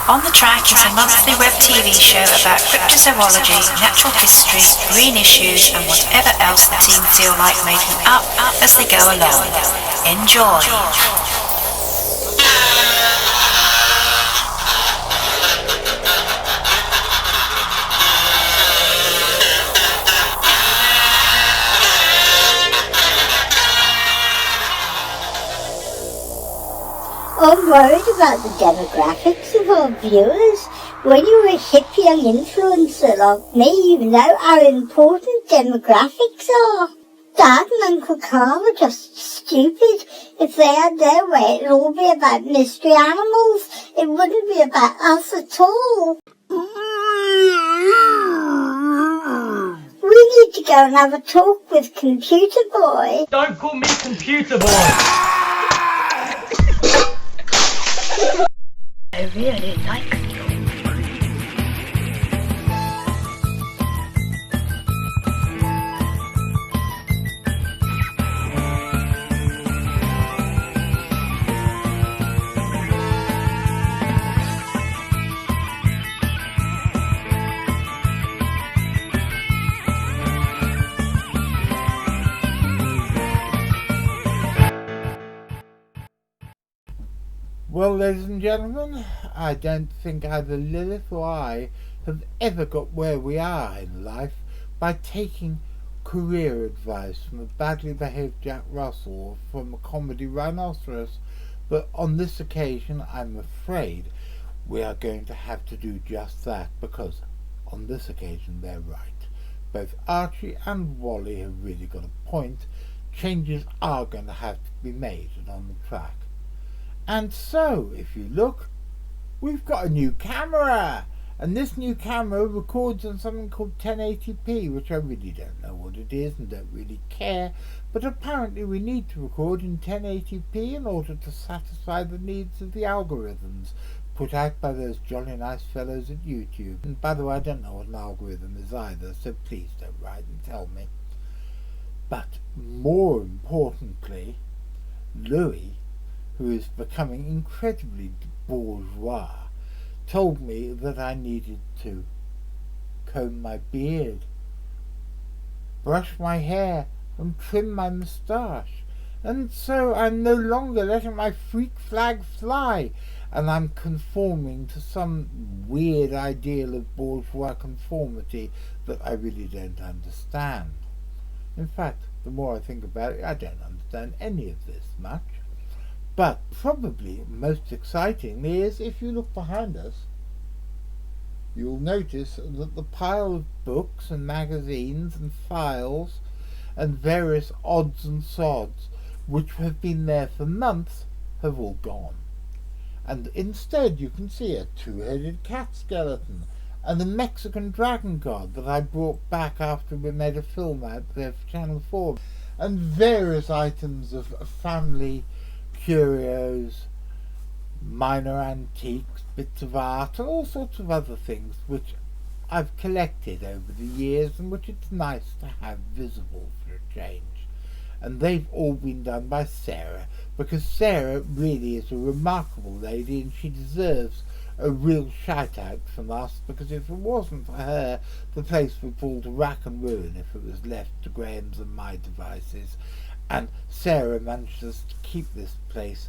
On the Track is a monthly webTV show about cryptozoology, natural history, green issues and whatever else the team feel like making up as they go along. Enjoy! I'm worried about the demographics of our viewers. When you're a hip young influencer like me, you know how important demographics are. Dad and Uncle Carl are just stupid. If they had their way, it'd all be about mystery animals. It wouldn't be about us at all. We need to go and have a talk with Computer Boy. Don't call me Computer Boy! I really like you. Well, ladies and gentlemen, I don't think either Lilith or I have ever got where we are in life by taking career advice from a badly behaved Jack Russell or from a comedy rhinoceros, but on this occasion I'm afraid we are going to have to do just that, because on this occasion they're right. Both Archie and Wally have really got a point. Changes are going to have to be made and on the track. And so, if you look, we've got a new camera, and this new camera records on something called 1080p, which I really don't know what it is and don't really care, but apparently we need to record in 1080p in order to satisfy the needs of the algorithms put out by those jolly nice fellows at YouTube. And by the way, I don't know what an algorithm is either, so please don't write and tell me. But more importantly, Louie, who is becoming incredibly bourgeois, told me that I needed to comb my beard, brush my hair and trim my moustache. And so I'm no longer letting my freak flag fly, and I'm conforming to some weird ideal of bourgeois conformity that I really don't understand. In fact, the more I think about it, I don't understand any of this much. But probably most excitingly is, if you look behind us, you'll notice that the pile of books and magazines and files and various odds and sods which have been there for months have all gone. And instead you can see a two-headed cat skeleton and a Mexican dragon god that I brought back after we made a film out there for Channel 4, and various items of family curios, minor antiques, bits of art, and all sorts of other things which I've collected over the years and which it's nice to have visible for a change. And they've all been done by Sarah, because Sarah really is a remarkable lady and she deserves a real shout out from us, because if it wasn't for her, the place would fall to rack and ruin if it was left to Graham's and my devices. And Sarah managed us to keep this place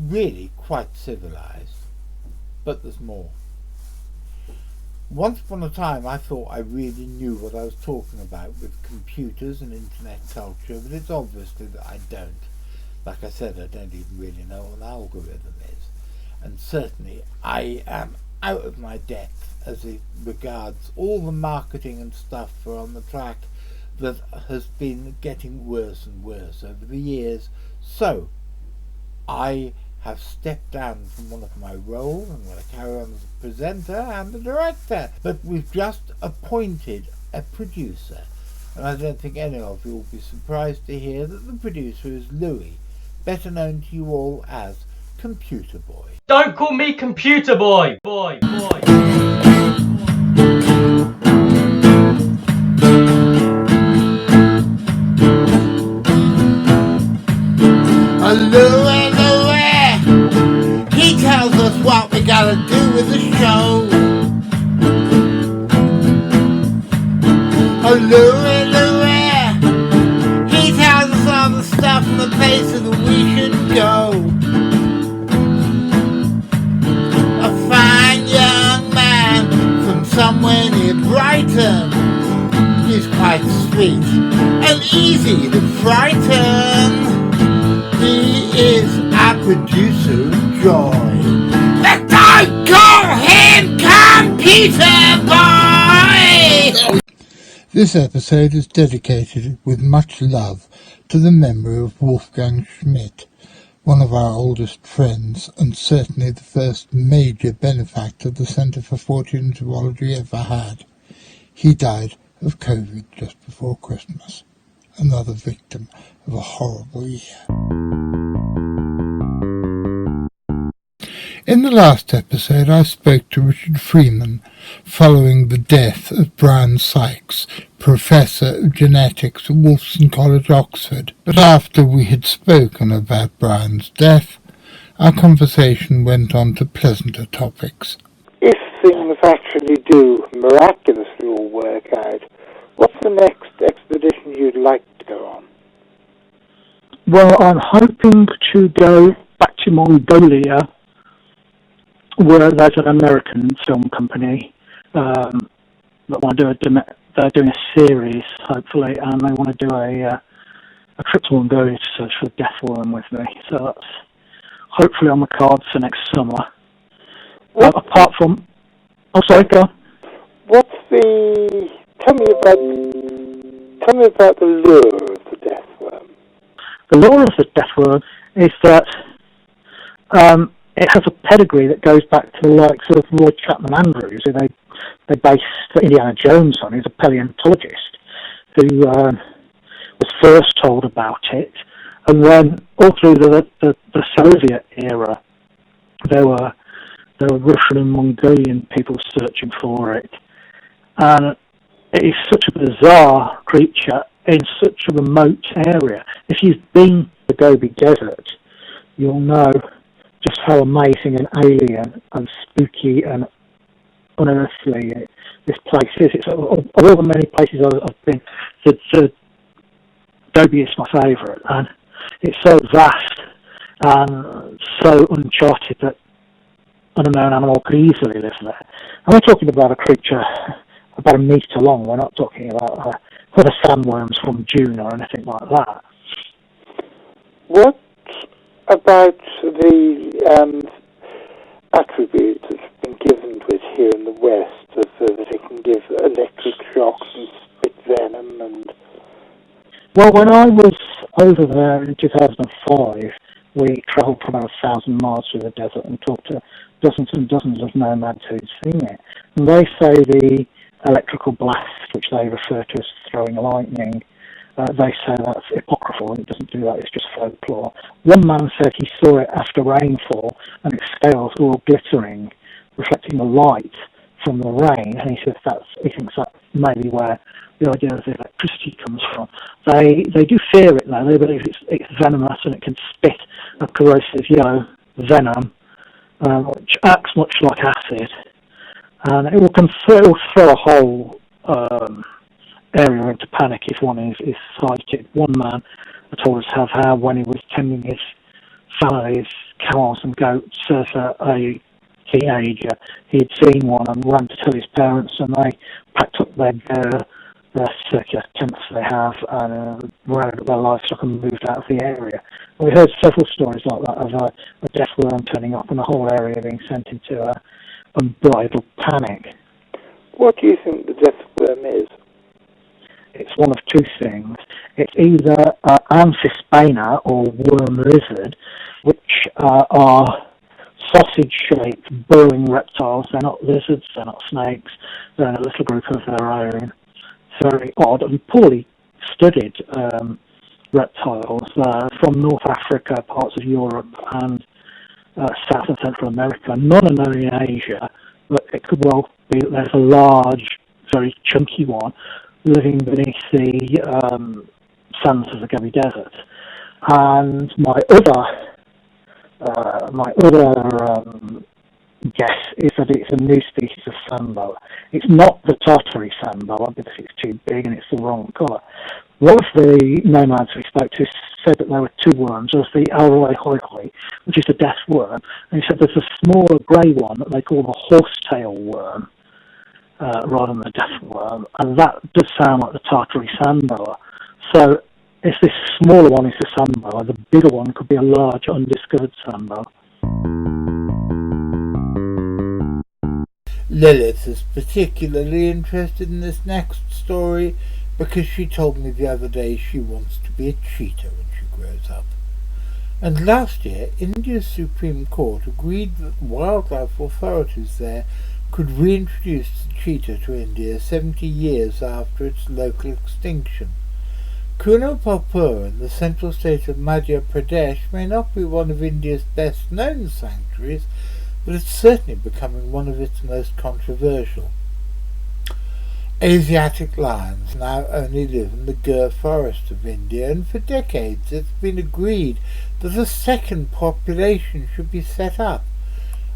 really quite civilized. But there's more. Once upon a time I thought I really knew what I was talking about with computers and internet culture, but it's obviously that I don't. Like I said, I don't even really know what an algorithm is. And certainly I am out of my depth as it regards all the marketing and stuff for On the Track that has been getting worse and worse over the years. So I have stepped down from one of my roles. I'm going to carry on as a presenter and a director, but we've just appointed a producer, and I don't think any of you will be surprised to hear that the producer is Louie, better known to you all as Computer Boy. Don't call me Computer Boy! Boy. Louie, he tells us what we got got to do with the show. Oh, Louie, Louie, he tells us all the stuff and the places that we should go. A fine young man from somewhere near Brighton. He's quite sweet and easy to frighten. He is our producer of joy. But don't call him Computer Boy! This episode is dedicated with much love to the memory of Wolfgang Schmidt, one of our oldest friends and certainly the first major benefactor the Centre for Fortean Zoology ever had. He died of COVID just before Christmas, another victim of a horrible year. In the last episode I spoke to Richard Freeman following the death of Brian Sykes, Professor of Genetics at Wolfson College, Oxford. But after we had spoken about Brian's death, our conversation went on to pleasanter topics. If things actually do miraculously all work out, what's the next expedition you'd like to go on? Well, I'm hoping to go back to Mongolia, where there's an American film company that want to do they're doing a series, hopefully, and they want to do a trip to Mongolia to search for the Deathworm with me. So that's hopefully on the cards for next summer. Apart from, go on. Tell me about the lure of the Deathworm. The lure of the Deathworm is that it has a pedigree that goes back to the likes of Roy Chapman Andrews, who they based Indiana Jones on. He's a paleontologist who was first told about it, and then all through the Soviet era, there were Russian and Mongolian people searching for it, and it is such a bizarre creature in such a remote area. If you've been to the Gobi Desert, you'll know just how amazing and alien and spooky and unearthly this place is. It's of all the many places I've been, the Gobi is my favourite, and it's so vast and so uncharted that an unknown animal could easily live there. And we're talking about a creature about a metre long. We're not talking about the sandworms from June or anything like that. What about the attributes that have been given to it here in the West, that it can give electric shocks and spit venom and... Well, when I was over there in 2005, we travelled for about 1,000 miles through the desert and talked to dozens and dozens of nomads who'd seen it. And they say the electrical blast, which they refer to as throwing lightning, they say that's apocryphal and it doesn't do that, it's just folklore. One man said he saw it after rainfall and its scales were all glittering, reflecting the light from the rain, and he says he thinks that's maybe where the idea of the electricity comes from. They do fear it though. They believe it's venomous and it can spit a corrosive yellow venom, which acts much like acid, and it will throw a whole area into panic if one is sighted. One man told us how when he was tending his family's cows and goats as a teenager, he had seen one and ran to tell his parents, and they packed up their circular tents they have and rounded up their livestock and moved out of the area. And we heard several stories like that of a deathworm turning up and the whole area being sent into unbridled panic. What do you think the deathworm is? It's one of two things. It's either Amphisbaena or worm lizard, which are sausage-shaped, burrowing reptiles. They're not lizards, they're not snakes, they're in a little group of their own. Very odd and poorly studied reptiles from North Africa, parts of Europe, and South and Central America. None are known in Asia, but it could well be that there's a large, very chunky one living beneath the sands of the Gobi Desert. And my other guess is that it's a new species of sandboa. It's not the Tartary sandboa because it's too big and it's the wrong colour. One of the nomads we spoke to said that there were two worms. There's the Alroy hoikoi, which is the death worm, and he said there's a smaller grey one that they call the horsetail worm rather than the death worm, and that does sound like the Tartary sandboa. So if this smaller one is the sandboa, the bigger one could be a large undiscovered sandboa. Lilith is particularly interested in this next story because she told me the other day she wants to be a cheetah when she grows up. And last year, India's Supreme Court agreed that wildlife authorities there could reintroduce the cheetah to India 70 years after its local extinction. Kuno Palpur in the central state of Madhya Pradesh may not be one of India's best-known sanctuaries, but it's certainly becoming one of its most controversial. Asiatic lions now only live in the Gir forest of India, and for decades it's been agreed that a second population should be set up,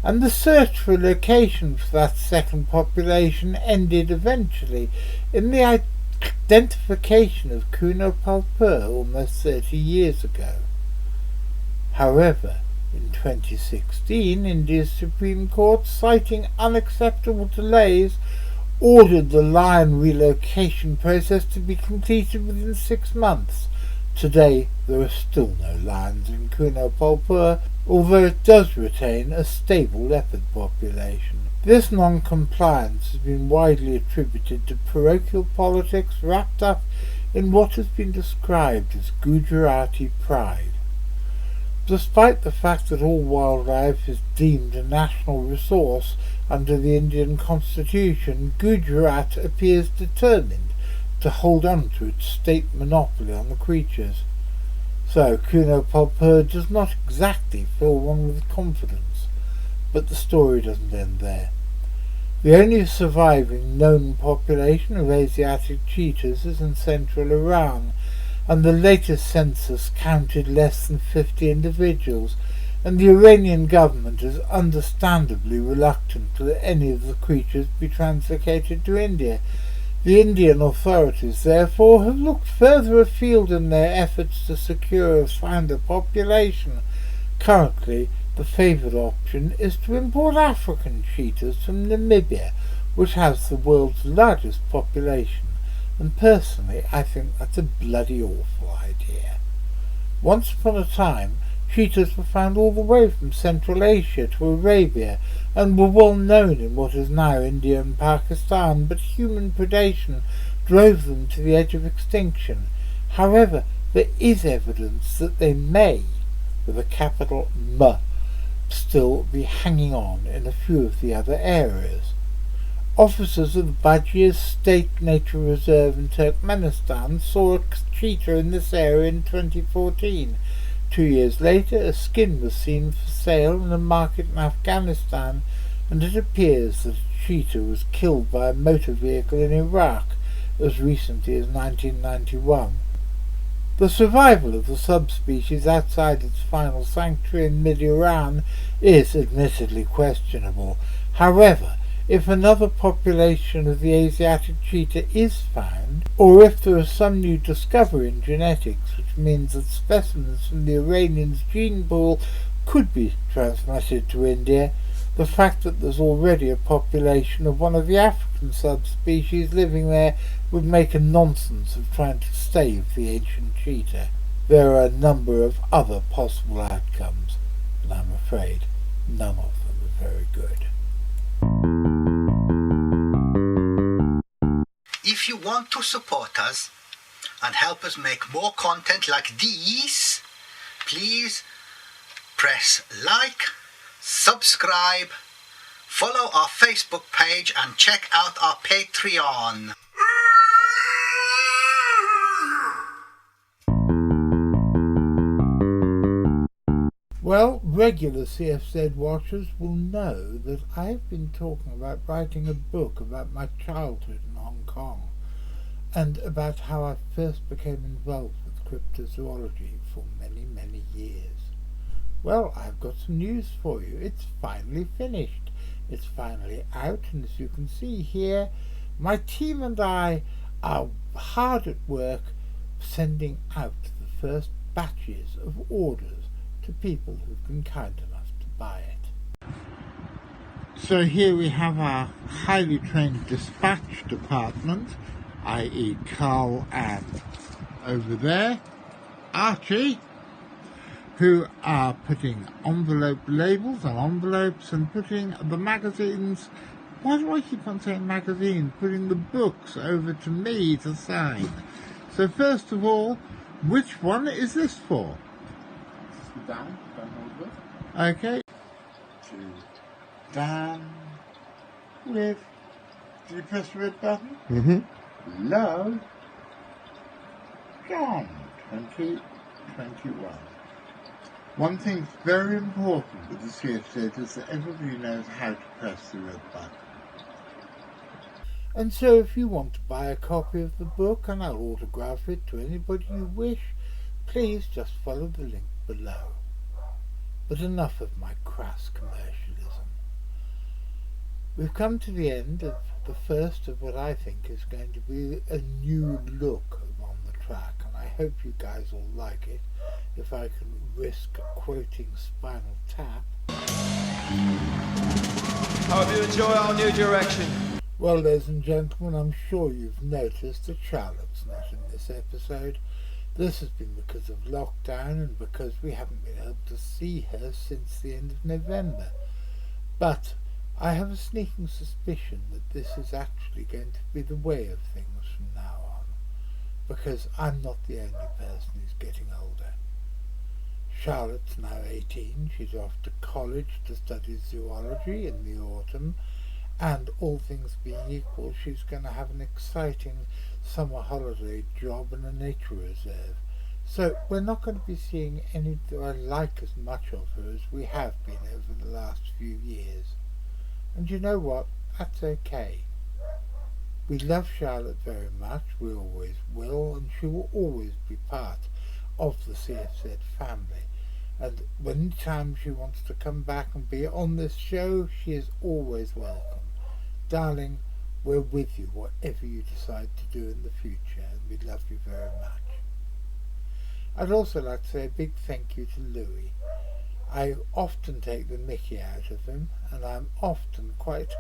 and the search for a location for that second population ended eventually in the identification of Kuno Palpur almost 30 years ago. However, in 2016, India's Supreme Court, citing unacceptable delays, ordered the lion relocation process to be completed within 6 months. Today, there are still no lions in Kuno Palpur, although it does retain a stable leopard population. This non-compliance has been widely attributed to parochial politics wrapped up in what has been described as Gujarati pride. Despite the fact that all wildlife is deemed a national resource under the Indian Constitution, Gujarat appears determined to hold on to its state monopoly on the creatures. So Kuno Palpur does not exactly fill one with confidence, but the story doesn't end there. The only surviving known population of Asiatic cheetahs is in central Iran, and the latest census counted less than 50 individuals, and the Iranian government is understandably reluctant to let any of the creatures be translocated to India. The Indian authorities, therefore, have looked further afield in their efforts to secure a founder population. Currently, the favoured option is to import African cheetahs from Namibia, which has the world's largest population. And personally, I think that's a bloody awful idea. Once upon a time, cheetahs were found all the way from Central Asia to Arabia, and were well known in what is now India and Pakistan, but human predation drove them to the edge of extinction. However, there is evidence that they may, with a capital M, still be hanging on in a few of the other areas. Officers of the Bajir State Nature Reserve in Turkmenistan saw a cheetah in this area in 2014. 2 years later, a skin was seen for sale in a market in Afghanistan, and it appears that a cheetah was killed by a motor vehicle in Iraq as recently as 1991. The survival of the subspecies outside its final sanctuary in mid-Iran is admittedly questionable. However, if another population of the Asiatic cheetah is found, or if there is some new discovery in genetics which means that specimens from the Iranians' gene pool could be transmitted to India, the fact that there's already a population of one of the African subspecies living there would make a nonsense of trying to save the ancient cheetah. There are a number of other possible outcomes, and I'm afraid none of them are very good. If you want to support us and help us make more content like these, please press like, subscribe, follow our Facebook page and check out our Patreon. Well, regular CFZ watchers will know that I've been talking about writing a book about my childhood in Hong Kong and about how I first became involved with cryptozoology for many, many years. Well, I've got some news for you. It's finally finished. It's finally out, and as you can see here, my team and I are hard at work sending out the first batches of orders to people who've been kind enough to buy it. So here we have our highly trained dispatch department, i.e. Carl and over there, Archie, who are putting envelope labels on envelopes and putting the magazines, why do I keep on saying magazine, putting the books over to me to sign. So first of all, which one is this for? Down, hold it. Okay. To down with, do you press the red button? Mm-hmm. Love, John, 2021. One thing that's very important with the CFZ is that everybody knows how to press the red button. And so if you want to buy a copy of the book, and I'll autograph it to anybody you wish, please just follow the link below. But enough of my crass commercialism. We've come to the end of the first of what I think is going to be a new look on the track, and I hope you guys all like it. If I can risk quoting Spinal Tap. Hope you enjoy our new direction. Well, ladies and gentlemen, I'm sure you've noticed that Charlotte's not in this episode. This has been because of lockdown and because we haven't been able to see her since the end of November. But I have a sneaking suspicion that this is actually going to be the way of things from now on, because I'm not the only person who's getting older. Charlotte's now 18, she's off to college to study zoology in the autumn, and all things being equal, she's going to have an exciting summer holiday job in a nature reserve. So we're not going to be seeing any like as much of her as we have been over the last few years. And you know what? That's okay. We love Charlotte very much, we always will, and she will always be part of the CFZ family. And any time she wants to come back and be on this show, she is always welcome. Darling, we're with you whatever you decide to do in the future, and we love you very much. I'd also like to say a big thank you to Louie. I often take the mickey out of him, and I'm often quite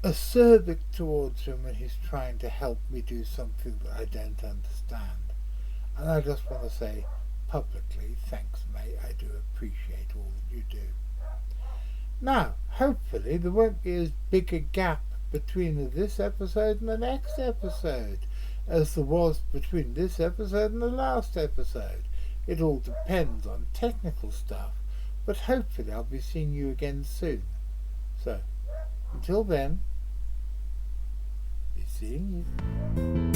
acerbic towards him when he's trying to help me do something that I don't understand. And I just want to say publicly, thanks mate, I do appreciate all that you do. Now, hopefully there won't be as big a gap between this episode and the next episode as there was between this episode and the last episode. It all depends on technical stuff, but hopefully I'll be seeing you again soon. So, until then, be seeing you.